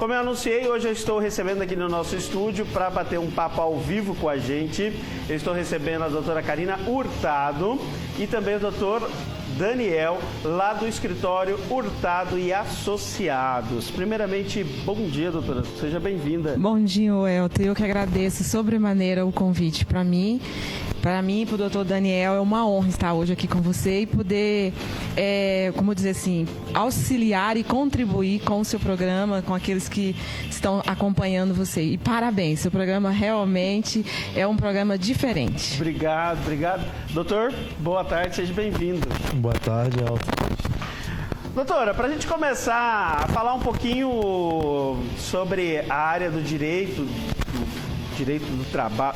Como eu anunciei, hoje eu estou recebendo aqui no nosso estúdio para bater um papo ao vivo com a gente. Eu estou recebendo a doutora Karina Hurtado e também o doutor Daniel, lá do escritório Hurtado e Associados. Primeiramente, bom dia, doutora. Seja bem-vinda. Bom dia, Welton. Eu que agradeço sobremaneira o convite para mim. Para mim e para o doutor Daniel é uma honra estar hoje aqui com você e poder, como dizer assim, auxiliar e contribuir com o seu programa, com aqueles que estão acompanhando você. E parabéns, seu programa realmente é um programa diferente. Obrigado. Doutor, boa tarde, seja bem-vindo. Boa tarde, Elton. Doutora, para a gente começar a falar um pouquinho sobre a área do direito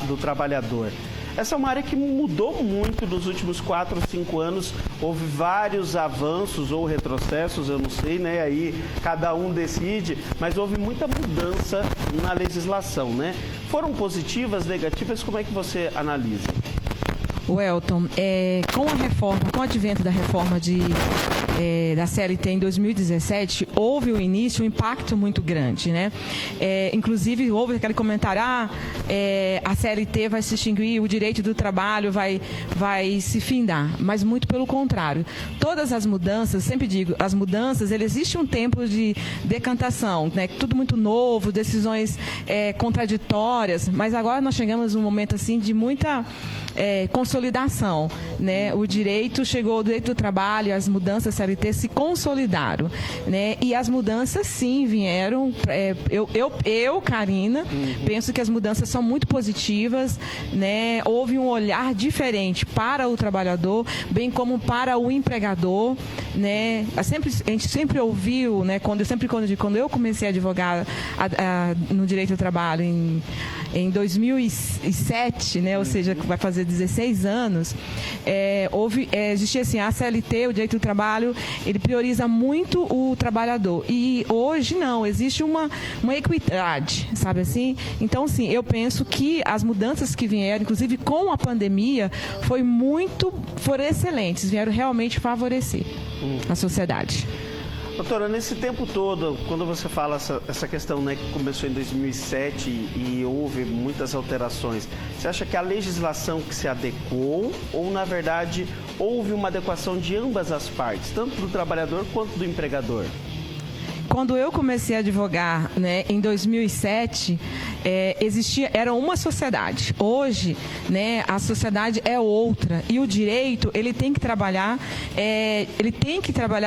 do trabalhador. Essa é uma área que mudou muito nos últimos 4 ou 5 anos. Houve vários avanços ou retrocessos, eu não sei, né? Aí cada um decide, mas houve muita mudança na legislação, né? Foram positivas, negativas? Como é que você analisa? Welton, com o advento da reforma da CLT em 2017, houve o início, um impacto muito grande, né? Inclusive, houve aquele comentário, a CLT vai se extinguir, o direito do trabalho vai se findar, mas muito pelo contrário. Todas as mudanças, sempre digo, as mudanças, existe um tempo de decantação, né? Tudo muito novo, decisões contraditórias, mas agora nós chegamos num momento assim de muita consolidação, né? O direito do trabalho, as mudanças CLT se consolidaram, né? E as mudanças sim vieram. Eu, Karina, penso que as mudanças são muito positivas, né? Houve um olhar diferente para o trabalhador, bem como para o empregador, né? A gente sempre ouviu, né? Quando eu comecei a advogar no direito do trabalho em 2007, né? Ou seja, vai fazer 16 anos, existia assim, a CLT, o direito do trabalho, ele prioriza muito o trabalhador. E hoje não, existe uma equidade, sabe assim? Então, sim, eu penso que as mudanças que vieram, inclusive com a pandemia, foram excelentes, vieram realmente favorecer a sociedade. Doutora, nesse tempo todo, quando você fala essa questão, né, que começou em 2007 e houve muitas alterações, você acha que a legislação que se adequou ou, na verdade, houve uma adequação de ambas as partes, tanto do trabalhador quanto do empregador? Quando eu comecei a advogar, né, em 2007, era uma sociedade. Hoje, né, a sociedade é outra e o direito ele tem que trabalhar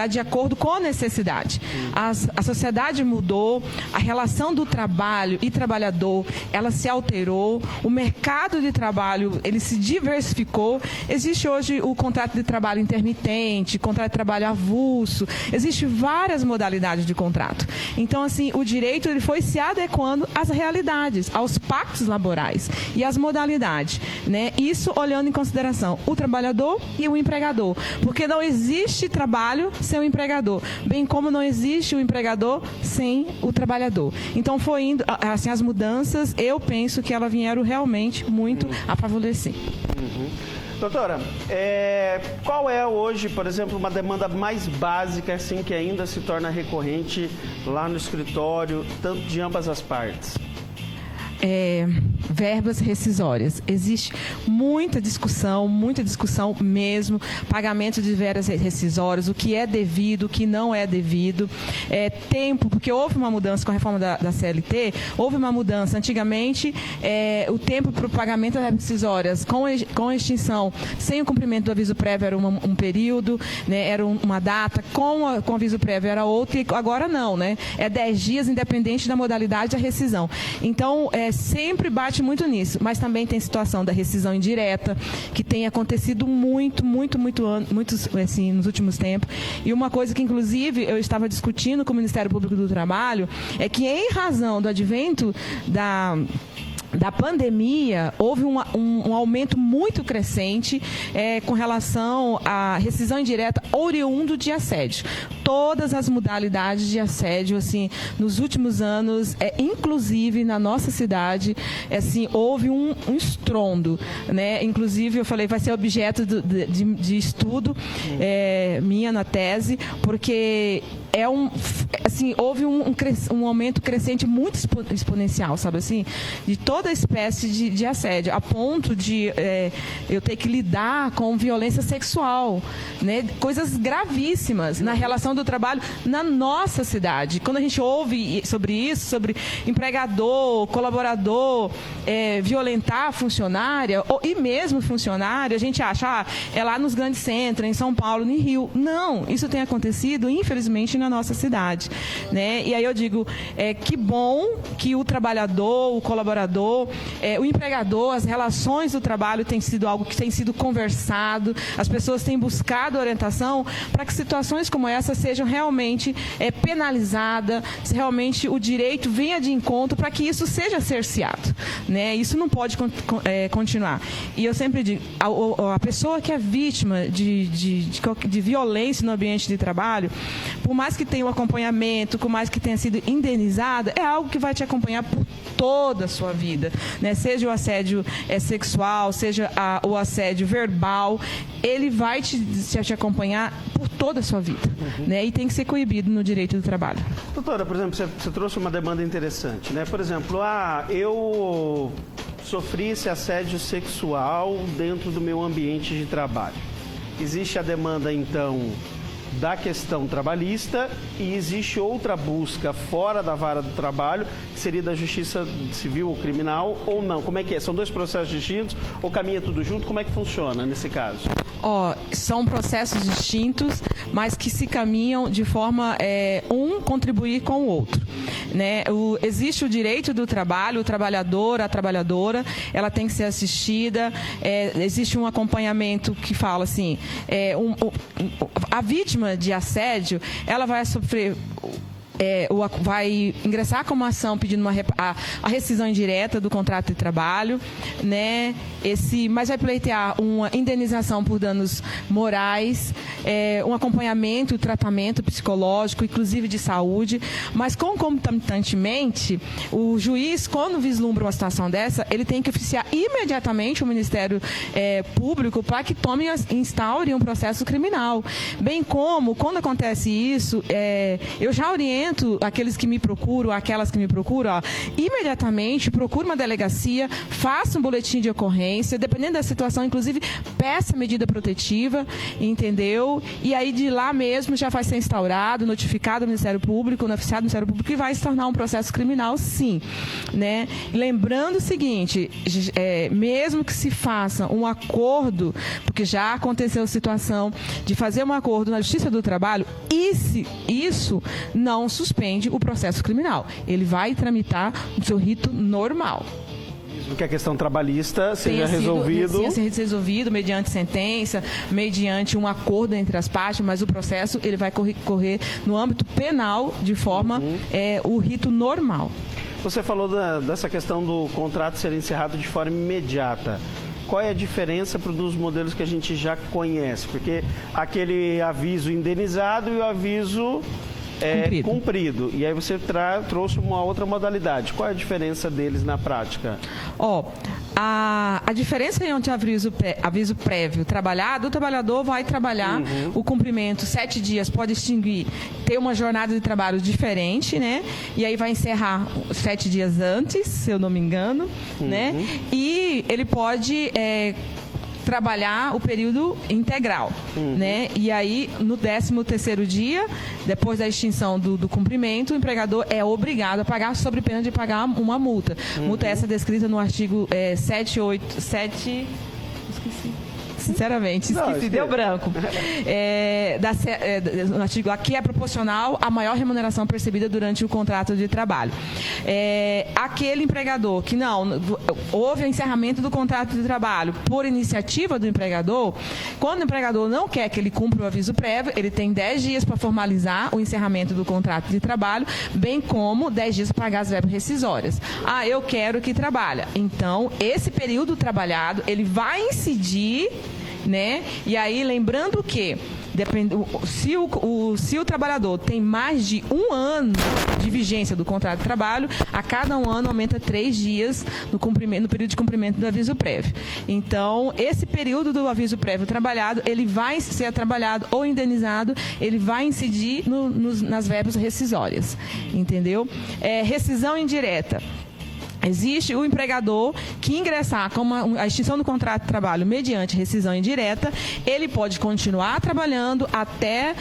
de acordo com a necessidade. A sociedade mudou, a relação do trabalho e trabalhador ela se alterou, o mercado de trabalho ele se diversificou. Existe hoje o contrato de trabalho intermitente, contrato de trabalho avulso, existem várias modalidades de contrato. Então, assim, o direito ele foi se adequando às realidades, aos pactos laborais e às modalidades, né? Isso olhando em consideração o trabalhador e o empregador, porque não existe trabalho sem o empregador, bem como não existe o empregador sem o trabalhador. Então, foi indo, assim, as mudanças, eu penso que elas vieram realmente muito a favorecer. Doutora, qual é hoje, por exemplo, uma demanda mais básica, assim, que ainda se torna recorrente lá no escritório, tanto de ambas as partes? Verbas rescisórias. Existe muita discussão mesmo, pagamento de verbas rescisórias, o que é devido, o que não é devido. Tempo, porque houve uma mudança com a reforma da CLT, houve uma mudança. Antigamente, o tempo para o pagamento das rescisórias com a extinção, sem o cumprimento do aviso prévio era um período, né, era uma data, com aviso prévio era outro, e agora não, né? É 10 dias, independente da modalidade da rescisão. Então, sempre bate muito nisso, mas também tem situação da rescisão indireta, que tem acontecido muito assim, nos últimos tempos. E uma coisa que, inclusive, eu estava discutindo com o Ministério Público do Trabalho, é que, em razão do advento da pandemia, houve um aumento muito crescente com relação à rescisão indireta oriundo de assédio. todas as modalidades de assédio, assim, nos últimos anos, inclusive na nossa cidade, assim, houve um estrondo, né? Inclusive, eu falei, vai ser objeto de estudo minha na tese, porque houve um aumento crescente muito exponencial, sabe assim, de toda espécie de assédio, a ponto de eu ter que lidar com violência sexual, né? Coisas gravíssimas na relação do trabalho na nossa cidade. Quando a gente ouve sobre isso, sobre empregador, colaborador violentar a funcionária, e mesmo funcionária, a gente acha, é lá nos grandes centros, em São Paulo, no Rio. Não, isso tem acontecido, infelizmente, na nossa cidade, né? E aí eu digo, que bom que o trabalhador, o colaborador, o empregador, as relações do trabalho tem sido algo que tem sido conversado, as pessoas têm buscado orientação para que situações como essa sejam realmente penalizadas, se realmente o direito venha de encontro para que isso seja cerceado, né? Isso não pode continuar. E eu sempre digo, a pessoa que é vítima de violência no ambiente de trabalho, por mais que tenha um acompanhamento, por mais que tenha sido indenizada, é algo que vai te acompanhar por toda a sua vida, né? Seja o assédio sexual, seja o assédio verbal, ele vai te acompanhar por toda a sua vida, né? E tem que ser coibido no direito do trabalho. Doutora, por exemplo, você trouxe uma demanda interessante, né? Por exemplo, eu sofri esse assédio sexual dentro do meu ambiente de trabalho. Existe a demanda, então, da questão trabalhista e existe outra busca fora da vara do trabalho, que seria da justiça civil ou criminal, ou não? Como é que é? São dois processos distintos ou caminha tudo junto? Como é que funciona nesse caso? São processos distintos, mas que se caminham de forma contribuir com o outro, né? Existe o direito do trabalho, o trabalhador, a trabalhadora, ela tem que ser assistida, existe um acompanhamento que fala assim, a vítima de assédio, ela vai sofrer vai ingressar com uma ação pedindo a rescisão indireta do contrato de trabalho, né? Mas vai pleitear uma indenização por danos morais, um acompanhamento, tratamento psicológico, inclusive de saúde, mas concomitantemente, o juiz, quando vislumbra uma situação dessa, ele tem que oficiar imediatamente o Ministério Público para que instaure um processo criminal. Bem como, quando acontece isso, eu já oriento aqueles que me procuram, aquelas que me procuram, imediatamente procure uma delegacia, faça um boletim de ocorrência, dependendo da situação, inclusive peça medida protetiva, entendeu? E aí de lá mesmo já vai ser instaurado, notificado ao Ministério Público, notificado ao Ministério Público, e vai se tornar um processo criminal, sim, né? Lembrando o seguinte, mesmo que se faça um acordo, porque já aconteceu a situação de fazer um acordo na Justiça do Trabalho, isso não suspende o processo criminal. Ele vai tramitar o seu rito normal. Mesmo que a questão trabalhista seja resolvido mediante sentença, mediante um acordo entre as partes, mas o processo ele vai correr no âmbito penal de forma o rito normal. Você falou dessa questão do contrato ser encerrado de forma imediata. Qual é a diferença para os modelos que a gente já conhece? Porque aquele aviso indenizado e o aviso cumprido. E aí você trouxe uma outra modalidade. Qual é a diferença deles na prática? A diferença entre aviso prévio trabalhado, o trabalhador vai trabalhar o cumprimento 7 dias, pode extinguir, ter uma jornada de trabalho diferente, né? E aí vai encerrar 7 dias antes, se eu não me engano, né? E ele pode trabalhar o período integral, né? E aí, no 13º dia, depois da extinção do cumprimento, o empregador é obrigado a pagar, sob pena de pagar uma multa. Multa essa descrita no artigo 787... Esqueci. Sinceramente, esqueci, deu branco. No artigo aqui é proporcional à maior remuneração percebida durante o contrato de trabalho. Aquele empregador que houve o encerramento do contrato de trabalho por iniciativa do empregador, quando o empregador não quer que ele cumpra o aviso prévio, ele tem 10 dias para formalizar o encerramento do contrato de trabalho, bem como 10 dias para pagar as verbas rescisórias. Eu quero que trabalhe. Então, esse período trabalhado, ele vai incidir né? E aí, lembrando que se o trabalhador tem mais de 1 ano de vigência do contrato de trabalho, a cada 1 ano aumenta 3 dias no período de cumprimento do aviso prévio. Então, esse período do aviso prévio trabalhado, ele vai ser trabalhado ou indenizado, ele vai incidir nas verbas rescisórias, entendeu? Rescisão indireta. Existe o empregador que ingressar com a extinção do contrato de trabalho mediante rescisão indireta, ele pode continuar trabalhando até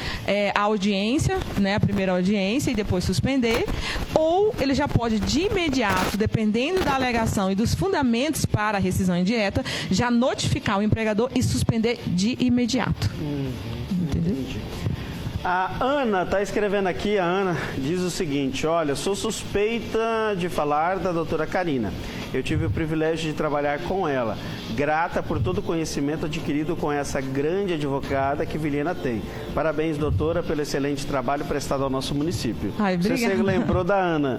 a audiência, né, a primeira audiência, e depois suspender, ou ele já pode de imediato, dependendo da alegação e dos fundamentos para a rescisão indireta, já notificar o empregador e suspender de imediato. Entendeu? A Ana está escrevendo aqui, a Ana diz o seguinte: olha, sou suspeita de falar da doutora Karina. Eu tive o privilégio de trabalhar com ela. Grata por todo o conhecimento adquirido com essa grande advogada que Vilhena tem. Parabéns, doutora, pelo excelente trabalho prestado ao nosso município. Ai, obrigada. Você lembrou da Ana?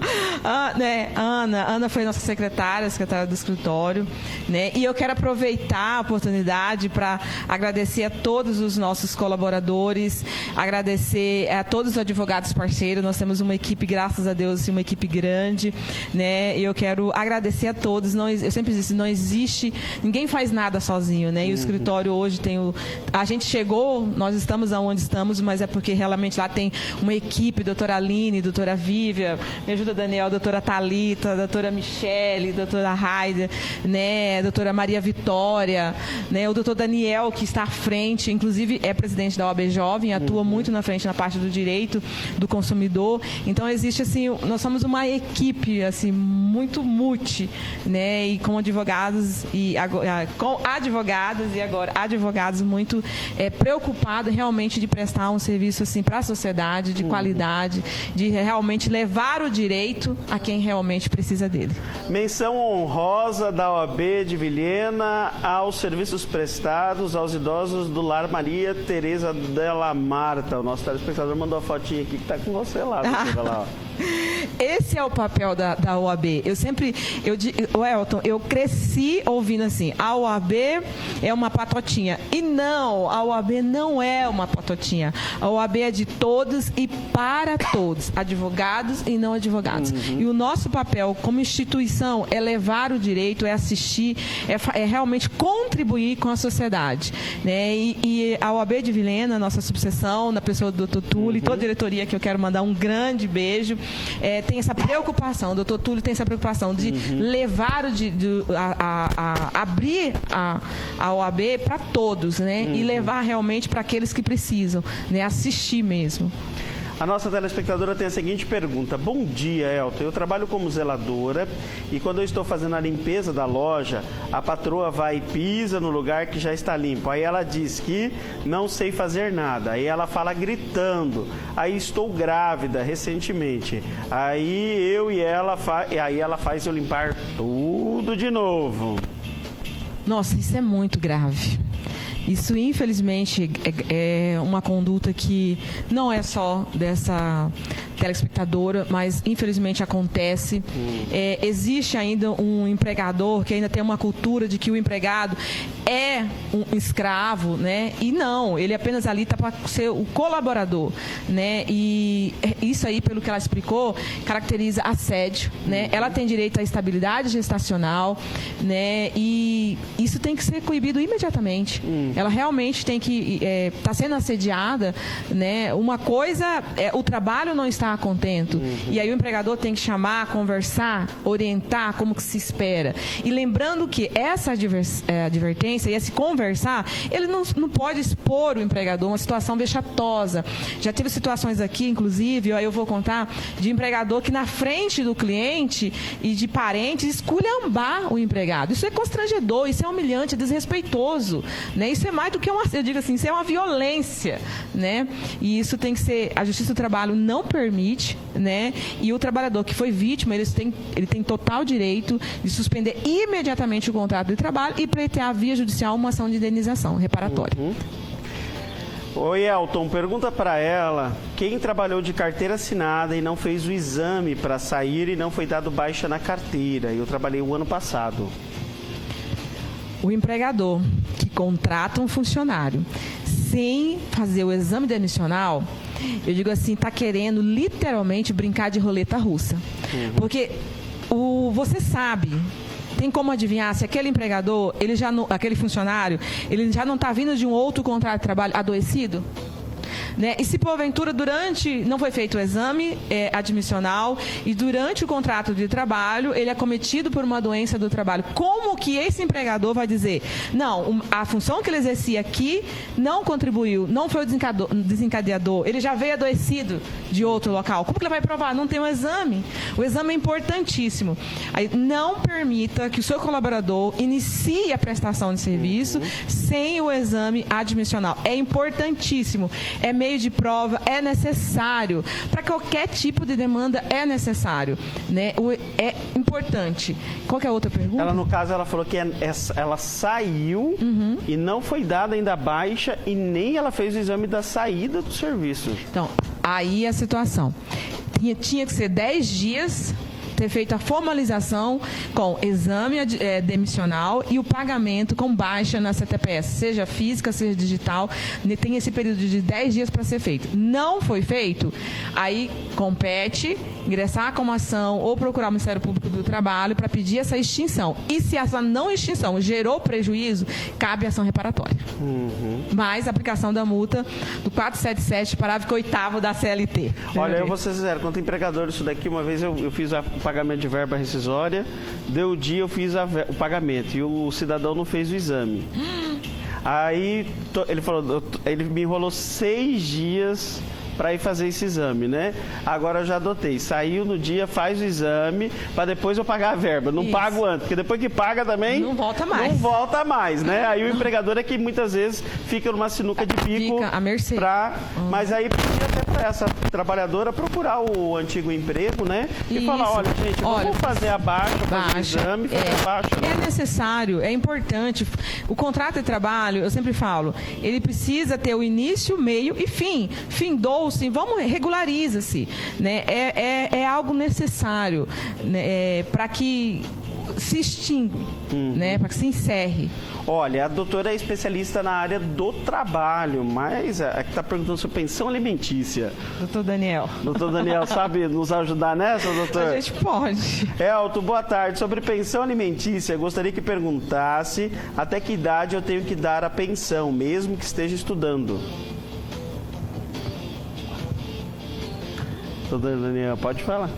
Ana foi nossa secretária do escritório, né? E eu quero aproveitar a oportunidade para agradecer a todos os nossos colaboradores, agradecer a todos os advogados parceiros. Nós temos uma equipe, graças a Deus, uma equipe grande, né? E eu quero agradecer a todos. Eu sempre disse, não existe, ninguém faz nada sozinho, né? E o escritório hoje a gente chegou, nós estamos aonde estamos, mas é porque realmente lá tem uma equipe, doutora Aline, doutora Vívia, me ajuda Daniel, doutora Thalita, doutora Michele, doutora Raider, né? Doutora Maria Vitória, né? O doutor Daniel, que está à frente, inclusive é presidente da OAB Jovem, atua muito na frente na parte do direito do consumidor. Então existe assim, nós somos uma equipe assim muito multi, né? E com advogados e agora advogados muito preocupados realmente de prestar um serviço assim para a sociedade, de qualidade, de realmente levar o direito a quem realmente precisa dele. Menção honrosa da OAB de Vilhena aos serviços prestados aos idosos do Lar Maria Tereza Della Marta. O nosso telespectador mandou a fotinha aqui que está com você lá. Lá, ó. Esse é o papel da OAB. Elton, eu cresci ouvindo assim, a OAB é uma patotinha. E não, a OAB não é uma patotinha. A OAB é de todos e para todos, advogados e não advogados. E o nosso papel como instituição é levar o direito, é assistir, é realmente contribuir com a sociedade, né? E a OAB de Vilhena, nossa subseção, na pessoa do Dr. Túlio e toda a diretoria, que eu quero mandar um grande beijo, tem essa preocupação, o Dr. Túlio tem essa preocupação de levar, abrir a OAB para todos, né? E levar realmente para aqueles que precisam, né? Assistir mesmo. A nossa telespectadora tem a seguinte pergunta: bom dia, Elton, eu trabalho como zeladora e quando eu estou fazendo a limpeza da loja, a patroa vai e pisa no lugar que já está limpo. Aí ela diz que não sei fazer nada, aí ela fala gritando, aí estou grávida recentemente, aí ela faz eu limpar tudo de novo. Nossa, isso é muito grave. Isso, infelizmente, é uma conduta que não é só dessa telespectadora, mas, infelizmente, acontece. Existe ainda um empregador que ainda tem uma cultura de que o empregado é um escravo, né? E não, ele apenas ali está para ser o colaborador, né? E isso aí, pelo que ela explicou, caracteriza assédio, né? Ela tem direito à estabilidade gestacional, né? E isso tem que ser coibido imediatamente. Ela realmente tem que estar sendo assediada, né? Uma coisa o trabalho não está a contento. E aí o empregador tem que chamar, conversar, orientar como que se espera. E lembrando que essa advertência e esse conversar, ele não pode expor o empregador a uma situação vexatosa. Já tive situações aqui, inclusive, aí eu vou contar, de empregador que na frente do cliente e de parentes esculhambar o empregado. Isso é constrangedor, isso é humilhante, é desrespeitoso, né? Isso é mais do que eu digo assim, isso é uma violência, né? E isso tem que ser, a Justiça do Trabalho não permite, né? E o trabalhador que foi vítima, ele tem total direito de suspender imediatamente o contrato de trabalho e pleitear via judicial uma ação de indenização reparatória. Oi, Elton, pergunta para ela, quem trabalhou de carteira assinada e não fez o exame para sair e não foi dado baixa na carteira? Eu trabalhei o ano passado. O empregador que contrata um funcionário sem fazer o exame admissional, eu digo assim, está querendo literalmente brincar de roleta russa. Porque você sabe, tem como adivinhar se aquele empregador, aquele funcionário, ele já não está vindo de um outro contrato de trabalho adoecido? Né? E se porventura não foi feito o exame admissional e durante o contrato de trabalho ele é cometido por uma doença do trabalho, como que esse empregador vai dizer, não, a função que ele exercia aqui não contribuiu, não foi o desencadeador, ele já veio adoecido de outro local, como que ele vai provar? Não tem um exame. O exame é importantíssimo. Aí, não permita que o seu colaborador inicie a prestação de serviço sem o exame admissional. É importantíssimo. É meio de prova, é necessário. Para qualquer tipo de demanda, é necessário. Né? É importante. Qual que é a outra pergunta? Ela, no caso, ela falou que ela saiu e não foi dada ainda baixa e nem ela fez o exame da saída do serviço. Então, aí a situação. Tinha que ser 10 dias... ter feito a formalização com exame demissional e o pagamento com baixa na CTPS, seja física, seja digital, tem esse período de 10 dias para ser feito. Não foi feito, aí compete ingressar com uma ação ou procurar o Ministério Público do Trabalho para pedir essa extinção. E se essa não extinção gerou prejuízo, cabe ação reparatória. Mais a aplicação da multa do 477, parágrafo 8º da CLT. Olha, eu vou ser sincero, quanto empregador isso daqui, uma vez eu fiz o pagamento de verba rescisória, deu o dia, eu fiz o pagamento e o cidadão não fez o exame. Aí ele me enrolou 6 dias para ir fazer esse exame, né? Agora eu já adotei. Saiu no dia, faz o exame, para depois eu pagar a verba. Não pago antes, porque depois que paga também... Não volta mais. Não volta mais, né? Aí o empregador é que muitas vezes fica numa sinuca de pico. Fica à mercê. Mas aí podia até para essa trabalhadora procurar o antigo emprego, né? E falar, olha, gente, vamos fazer a baixa, fazer o exame, fazer a baixa. É necessário, é importante. O contrato de trabalho, eu sempre falo, ele precisa ter o início, meio e fim. Findou-se, regulariza-se. Né? É algo necessário, né? Para que se extinga, né? Para que se encerre. Olha, a doutora é especialista na área do trabalho, mas aqui está perguntando sobre pensão alimentícia. Doutor Daniel. Doutor Daniel, sabe nos ajudar nessa, doutor? A gente pode. Elton, boa tarde. Sobre pensão alimentícia, gostaria que perguntasse até que idade eu tenho que dar a pensão, mesmo que esteja estudando. Doutor Daniel, pode falar.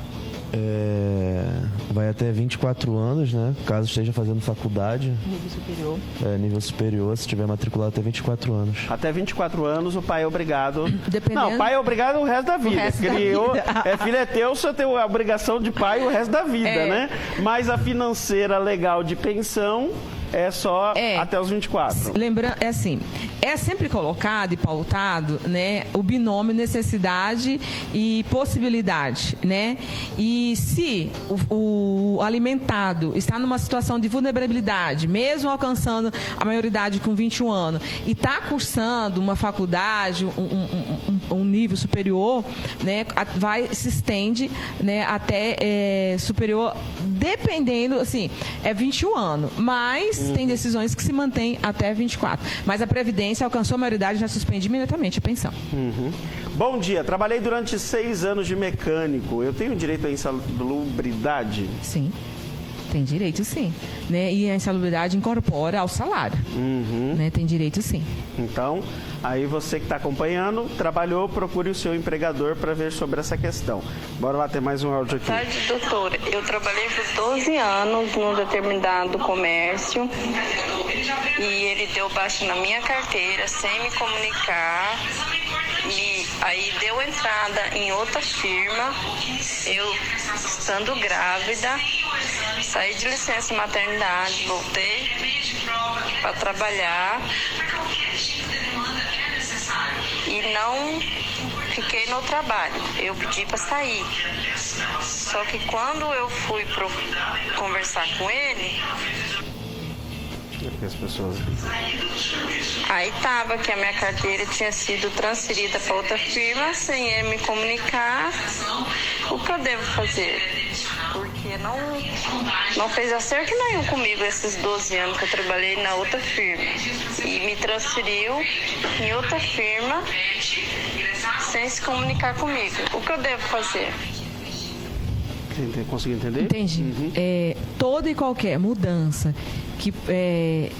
Vai até 24 anos, né? Caso esteja fazendo faculdade. Nível superior. Nível superior, se tiver matriculado até 24 anos. Até 24 anos, o pai é obrigado... Dependendo... Não, o pai é obrigado o resto da vida. Filho é teu, você tem a obrigação de pai o resto da vida, né? Mas a financeira legal de pensão... É só até os 24. Lembrando, é sempre colocado e pautado, né, o binômio necessidade e possibilidade, né? E se o alimentado está numa situação de vulnerabilidade, mesmo alcançando a maioridade com 21 anos, e está cursando uma faculdade, um nível superior, né, se estende, né, até superior, dependendo, assim, é 21 anos, mas tem decisões que se mantêm até 24. Mas a Previdência alcançou a maioridade e já suspende imediatamente a pensão. Bom dia. Trabalhei durante 6 anos de mecânico. Eu tenho direito à insalubridade? Sim. Tem direito, sim. Né? E a insalubridade incorpora ao salário. Né? Tem direito, sim. Então, aí você que está acompanhando, trabalhou, procure o seu empregador para ver sobre essa questão. Bora lá ter mais um áudio aqui. Boa tarde, doutora. Eu trabalhei por 12 anos num determinado comércio e ele deu baixa na minha carteira sem me comunicar. E aí deu entrada em outra firma, eu estando grávida, saí de licença maternidade, voltei para trabalhar e não fiquei no trabalho, eu pedi para sair. Só que quando eu fui conversar com ele, as pessoas... aí estava que a minha carteira tinha sido transferida para outra firma sem ele me comunicar. O que eu devo fazer? Porque porque não fez acerto nenhum comigo esses 12 anos que eu trabalhei na outra firma. E me transferiu em outra firma sem se comunicar comigo. O que eu devo fazer? Conseguiu entender? Entendi. Toda e qualquer mudança que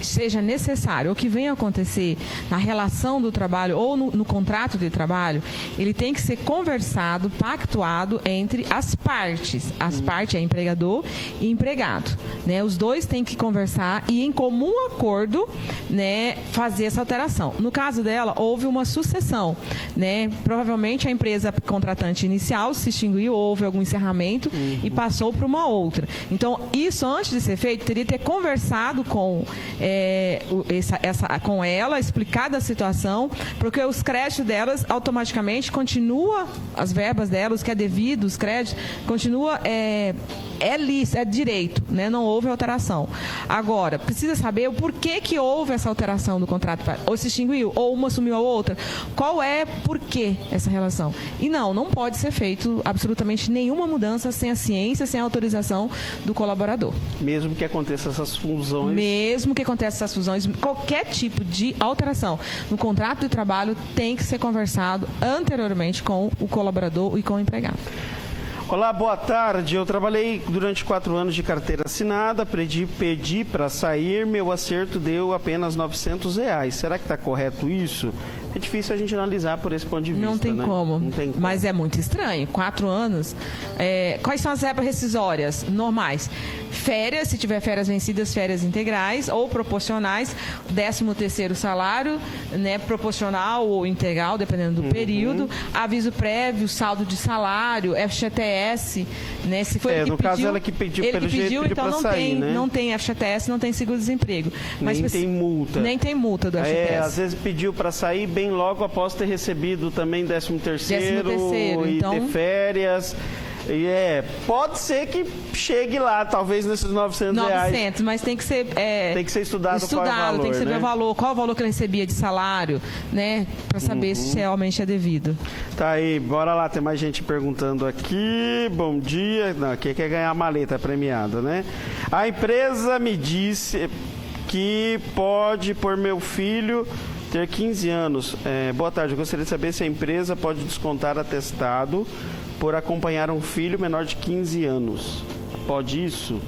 seja necessário ou que venha a acontecer na relação do trabalho ou no contrato de trabalho, ele tem que ser conversado, pactuado entre as partes. As partes é empregador e empregado, né? Os dois têm que conversar e, em comum acordo, né, fazer essa alteração. No caso dela, houve uma sucessão, né? Provavelmente a empresa contratante inicial se extinguiu, houve algum encerramento e passou para uma outra. Então, isso, antes de ser feito, teria que ter conversado com com ela, explicado a situação, porque os créditos delas automaticamente continua, as verbas delas, os que é devido, os créditos, continua, é direito, né? Não houve alteração. Agora, precisa saber o porquê que houve essa alteração do contrato, ou se extinguiu, ou uma assumiu a outra, qual é, por que essa relação. E não pode ser feito absolutamente nenhuma mudança sem a ciência, sem a autorização do colaborador. Mesmo que aconteça essas fusões. Mesmo que aconteça essas fusões, qualquer tipo de alteração no contrato de trabalho tem que ser conversado anteriormente com o colaborador e com o empregado. Olá, boa tarde. Eu trabalhei durante 4 anos de carteira assinada, pedi para sair, meu acerto deu apenas R$900. Será que está correto isso? É difícil a gente analisar por esse ponto de vista, Não tem como. Não tem como. Mas é muito estranho. 4 anos. Quais são as verbas rescisórias normais? Férias, se tiver férias vencidas, férias integrais ou proporcionais, 13º salário, né, proporcional ou integral, dependendo do período, aviso prévio, saldo de salário, FGTS, né, se foi ele que no caso ela que pediu, ele pelo que pediu, jeito então para não sair, tem, né? não tem FGTS, não tem seguro-desemprego. Nem tem multa. Nem tem multa do FGTS. Às vezes pediu para sair bem logo após ter recebido também 13º e então... ter férias. E pode ser que chegue lá, talvez nesses R$900. Mas tem que ser... tem que ser estudado qual é o valor, tem que saber, né? qual o valor que ele recebia de salário, né? Para saber se realmente é devido. Tá aí, bora lá, tem mais gente perguntando aqui. Bom dia. Não, quem quer ganhar a maleta premiada, né? A empresa me disse que pode pôr meu filho ter 15 anos. Boa tarde, eu gostaria de saber se a empresa pode descontar atestado por acompanhar um filho menor de 15 anos. Pode isso?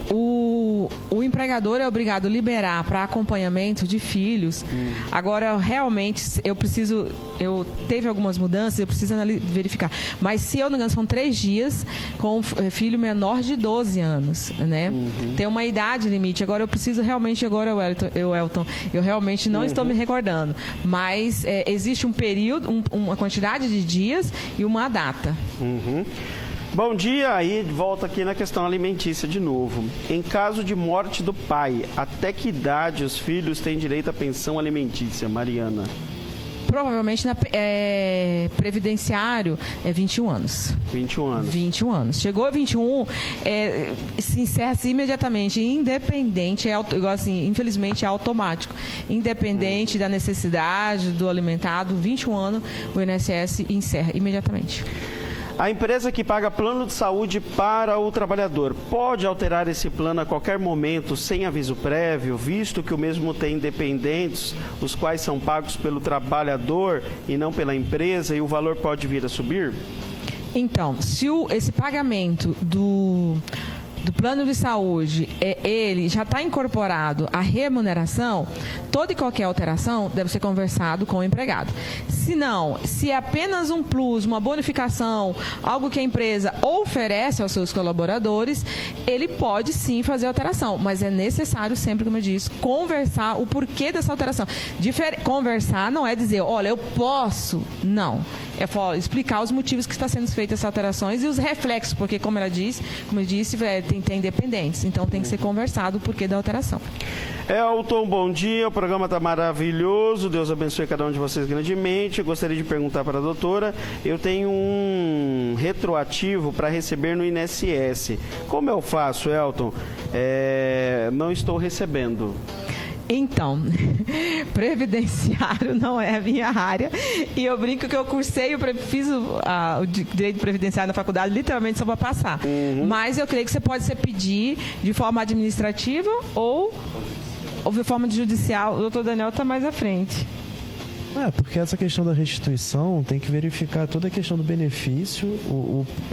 O empregador é obrigado a liberar para acompanhamento de filhos. Agora, realmente, teve algumas mudanças, eu preciso verificar. Mas, se eu não me engano, são 3 dias com um filho menor de 12 anos, né? Tem uma idade limite. Agora, eu preciso realmente, Elton, eu realmente não estou me recordando. Mas existe um período, uma quantidade de dias e uma data. Bom dia, aí volta aqui na questão alimentícia de novo. Em caso de morte do pai, até que idade os filhos têm direito à pensão alimentícia, Mariana? Provavelmente previdenciário é 21 anos. 21 anos. 21 anos. Chegou a 21, se encerra imediatamente, independente, igual assim, infelizmente é automático. Independente da necessidade do alimentado, 21 anos, o INSS encerra imediatamente. A empresa que paga plano de saúde para o trabalhador pode alterar esse plano a qualquer momento sem aviso prévio, visto que o mesmo tem dependentes, os quais são pagos pelo trabalhador e não pela empresa, e o valor pode vir a subir? Então, se esse pagamento do plano de saúde, ele já está incorporado à remuneração, toda e qualquer alteração deve ser conversado com o empregado. Se não, se é apenas um plus, uma bonificação, algo que a empresa oferece aos seus colaboradores, ele pode sim fazer alteração, mas é necessário sempre, como eu disse, conversar o porquê dessa alteração. Conversar não é dizer, olha, eu posso, não. É explicar os motivos que está sendo feitas essas alterações e os reflexos, porque como eu disse, tem dependentes, então tem que ser conversado o porquê da alteração. Elton, bom dia, o programa está maravilhoso, Deus abençoe cada um de vocês grandemente. Eu gostaria de perguntar para a doutora, eu tenho um retroativo para receber no INSS. Como eu faço, Elton? Não estou recebendo. Então, previdenciário não é a minha área e eu brinco que eu cursei, fiz o direito previdenciário na faculdade literalmente só para passar. Mas eu creio que você pode se pedir de forma administrativa ou de forma judicial. O doutor Daniel está mais à frente. Porque essa questão da restituição tem que verificar toda a questão do benefício,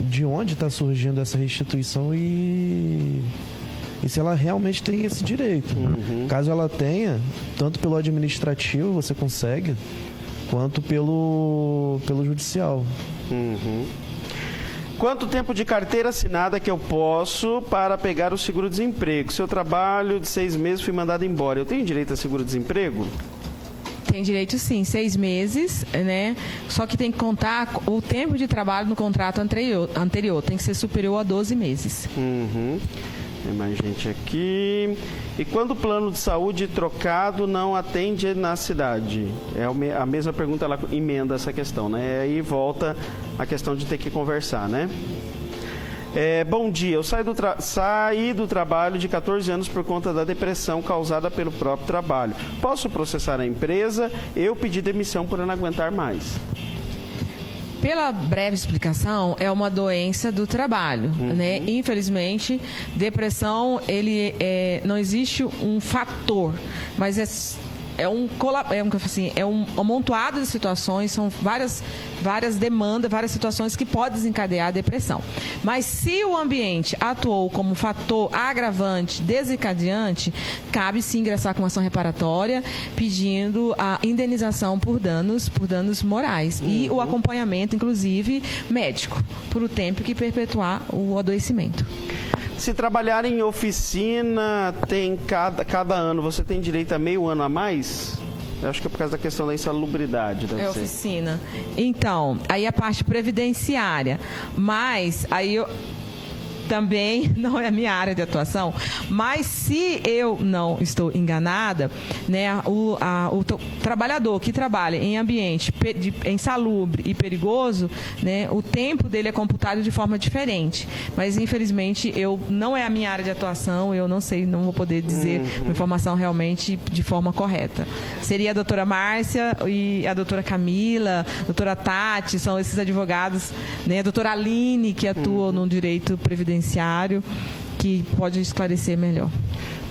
de onde está surgindo essa restituição e se ela realmente tem esse direito. Caso ela tenha, tanto pelo administrativo você consegue, quanto pelo judicial. Quanto tempo de carteira assinada que eu posso para pegar o seguro-desemprego? Se eu trabalho de 6 meses, fui mandado embora, eu tenho direito a seguro-desemprego? Tem direito sim, 6 meses, né? Só que tem que contar o tempo de trabalho no contrato anterior. Tem que ser superior a 12 meses. Tem mais gente aqui. E quando o plano de saúde trocado não atende na cidade? É a mesma pergunta, ela emenda essa questão, né? Aí volta a questão de ter que conversar, né? Bom dia, eu saí do trabalho de 14 anos por conta da depressão causada pelo próprio trabalho. Posso processar a empresa? Eu pedi demissão por não aguentar mais. Pela breve explicação, é uma doença do trabalho, né? Infelizmente, depressão, não existe um fator, mas é um amontoado de situações, são várias demandas, várias situações que podem desencadear a depressão. Mas se o ambiente atuou como fator agravante, desencadeante, cabe sim ingressar com ação reparatória, pedindo a indenização por danos morais e o acompanhamento, inclusive, médico, por o tempo que perpetuar o adoecimento. Se trabalhar em oficina, tem cada ano, você tem direito a meio ano a mais? Eu acho que é por causa da questão da insalubridade. Deve ser. Oficina. Então, aí a parte previdenciária. Mas, aí eu... também não é a minha área de atuação, mas se eu não estou enganada, né, o trabalhador que trabalha em ambiente insalubre e perigoso, né, o tempo dele é computado de forma diferente. Mas, infelizmente, não é a minha área de atuação, eu não sei, não vou poder dizer uma informação realmente de forma correta. Seria a doutora Márcia e a doutora Camila, a doutora Tati, são esses advogados, né, a doutora Aline, que atuam no direito previdenciário, que pode esclarecer melhor.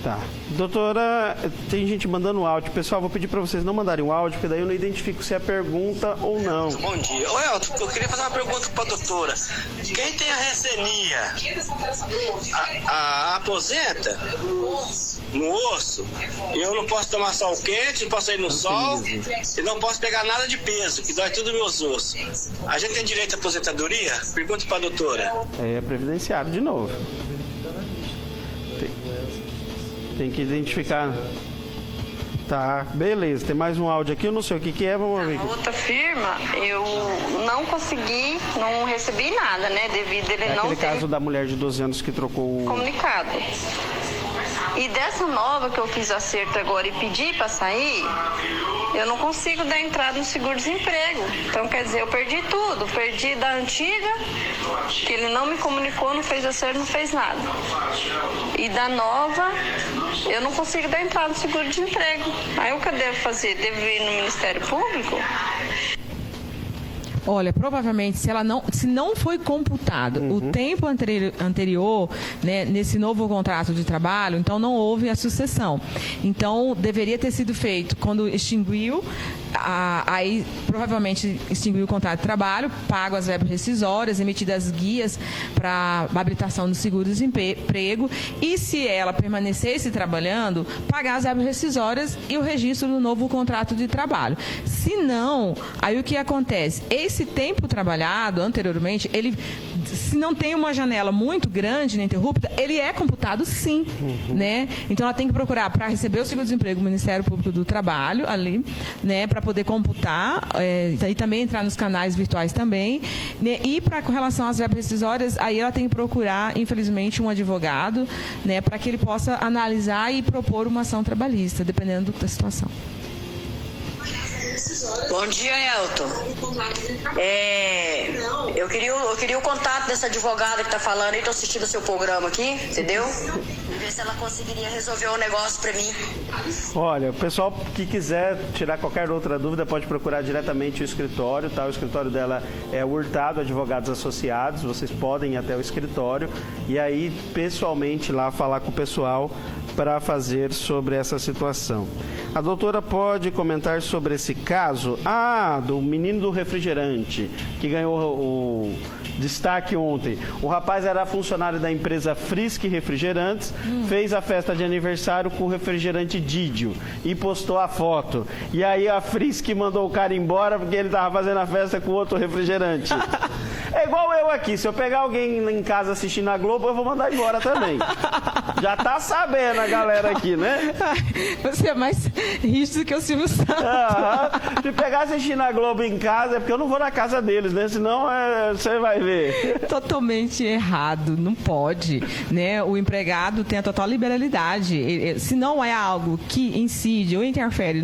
Tá. Doutora, tem gente mandando áudio. Pessoal, vou pedir para vocês não mandarem o áudio, porque daí eu não identifico se é pergunta ou não. Bom dia. Ô, Elton, eu queria fazer uma pergunta para a doutora. Quem tem a ressenia, aposenta no osso, e eu não posso tomar sol quente, não posso ir no sol, e não posso pegar nada de peso, que dói tudo meus ossos. A gente tem direito à aposentadoria? Pergunta para a doutora. É previdenciário de novo. Tem que identificar. Tá, beleza. Tem mais um áudio aqui, eu não sei o que é, vamos ver. A outra firma, eu não consegui, não recebi nada, né? Devido ele não ter... Aquele caso da mulher de 12 anos que trocou o... comunicado. E dessa nova que eu fiz acerto agora e pedi para sair, eu não consigo dar entrada no seguro-desemprego. Então, quer dizer, eu perdi tudo. Perdi da antiga, que ele não me comunicou, não fez acerto, não fez nada. E da nova, eu não consigo dar entrada no seguro-desemprego. Aí o que eu devo fazer? Devo ir no Ministério Público? Olha, provavelmente, se não foi computado o tempo anterior, né, nesse novo contrato de trabalho, então não houve a sucessão. Então, deveria ter sido feito quando extinguiu, aí provavelmente extinguiu o contrato de trabalho, pago as verbas rescisórias, emitidas guias para habilitação do seguro-desemprego, e se ela permanecesse trabalhando, pagar as verbas rescisórias e o registro do novo contrato de trabalho. Se não, aí o que acontece? Esse tempo trabalhado anteriormente, se não tem uma janela muito grande, ininterrupta, ele é computado sim, né? Então ela tem que procurar para receber o seguro-desemprego, o Ministério Público do Trabalho ali, né, para poder computar, e também entrar nos canais virtuais também, né? E com relação às verbas rescisórias, aí ela tem que procurar, infelizmente, um advogado, né, para que ele possa analisar e propor uma ação trabalhista, dependendo da situação. Bom dia, Elton. Eu queria o contato dessa advogada que tá falando aí, tô assistindo o seu programa aqui, entendeu? Ver se ela conseguiria resolver um negócio pra mim. Olha, o pessoal que quiser tirar qualquer outra dúvida pode procurar diretamente o escritório, tá? O escritório dela é Hurtado Advogados Associados, vocês podem ir até o escritório e aí pessoalmente lá falar com o pessoal para fazer sobre essa situação. A doutora pode comentar sobre esse caso? Do menino do refrigerante, que ganhou o destaque ontem. O rapaz era funcionário da empresa Frisk Refrigerantes, fez a festa de aniversário com o refrigerante Didio e postou a foto. E aí a Frisk mandou o cara embora porque ele estava fazendo a festa com outro refrigerante. É igual eu aqui, se eu pegar alguém em casa assistindo a Globo, eu vou mandar embora também. Já tá sabendo a galera aqui, né? Você é mais rígido que o Silvio Santos. Se pegar assistindo a Globo em casa, é porque eu não vou na casa deles, né? Senão você vai ver. Totalmente errado, não pode, né? O empregado tem a total liberalidade. Se não é algo que incide ou interfere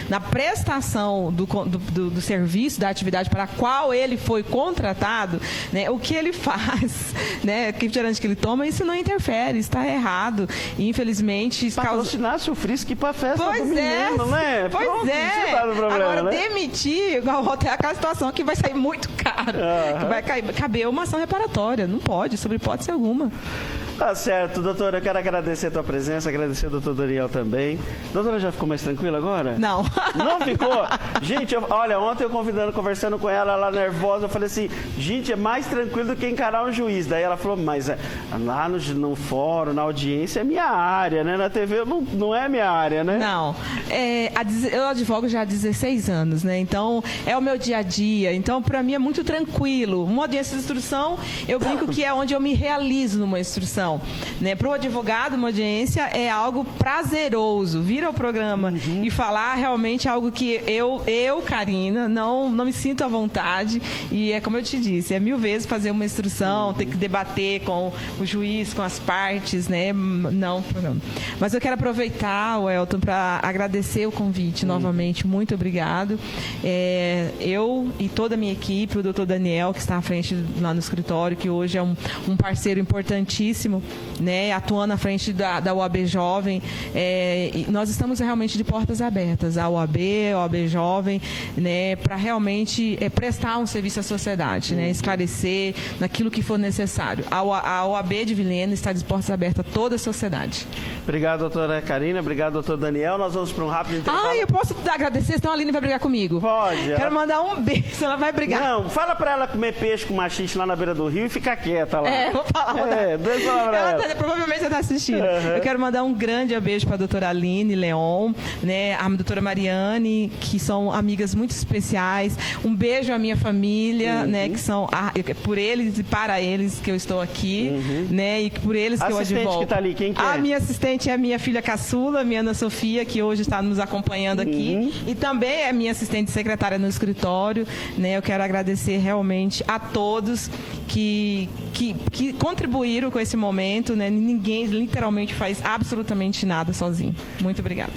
na prestação do serviço, da atividade para a qual ele foi contratado, né? O que ele faz, né? Que refrigerante que ele toma, isso não interfere, está errado. E, infelizmente... Patrocinasse o Frisk para a festa do menino, né? Pois Pronto, é. isso dá no problema, agora, né? demitir, igual tem aquela situação que vai sair muito caro. Que vai caber uma ação reparatória. Não pode, sobre hipótese alguma. Tá certo, doutora, eu quero agradecer a tua presença, agradecer ao doutor Daniel também. Doutora, já ficou mais tranquila agora? Não. Não ficou? Gente, olha, ontem eu conversando com ela nervosa, eu falei assim, gente, é mais tranquilo do que encarar um juiz. Daí ela falou, mas lá no fórum, na audiência, é minha área, né? Na TV não é minha área, né? Não. Eu advogo já há 16 anos, né? Então, é o meu dia a dia. Então, para mim é muito tranquilo. Uma audiência de instrução, eu brinco que é onde eu me realizo numa instrução. Né? Para o advogado, uma audiência é algo prazeroso. Vir ao programa e falar realmente algo que eu, Karina, não me sinto à vontade. E é como eu te disse, é 1000 vezes fazer uma instrução, ter que debater com o juiz, com as partes, né? Não. Mas eu quero aproveitar, Elton, para agradecer o convite novamente. Muito obrigado. Eu e toda a minha equipe, o doutor Daniel, que está à frente lá no escritório, que hoje é um parceiro importantíssimo, né, atuando à frente da OAB Jovem, e nós estamos realmente de portas abertas, a OAB Jovem, né, para realmente prestar um serviço à sociedade, né, esclarecer naquilo que for necessário. A OAB de Vilhena está de portas abertas a toda a sociedade. Obrigado, doutora Karina, obrigado, doutor Daniel. Nós vamos para um rápido intervalo. Eu posso agradecer, senão a Aline vai brigar comigo. Pode. Quero mandar um beijo, senão ela vai brigar. Não, fala para ela comer peixe com machiste lá na beira do rio e ficar quieta lá. Vou falar. Deixa eu falar pra ela. Provavelmente você está assistindo. Eu quero mandar um grande beijo para a doutora Aline Leon, né, a doutora Mariane, que são amigas muito especiais. Um beijo à minha família, né, que são por eles e para eles que eu estou aqui, né, e por eles que eu advogo. A assistente que está ali, quem que é? A minha assistente é a minha filha caçula, a minha Ana Sofia, que hoje está nos acompanhando aqui, e também é minha assistente secretária no escritório, né. Eu quero agradecer realmente a todos que contribuíram com esse momento, né? Ninguém literalmente faz absolutamente nada sozinho. Muito obrigada.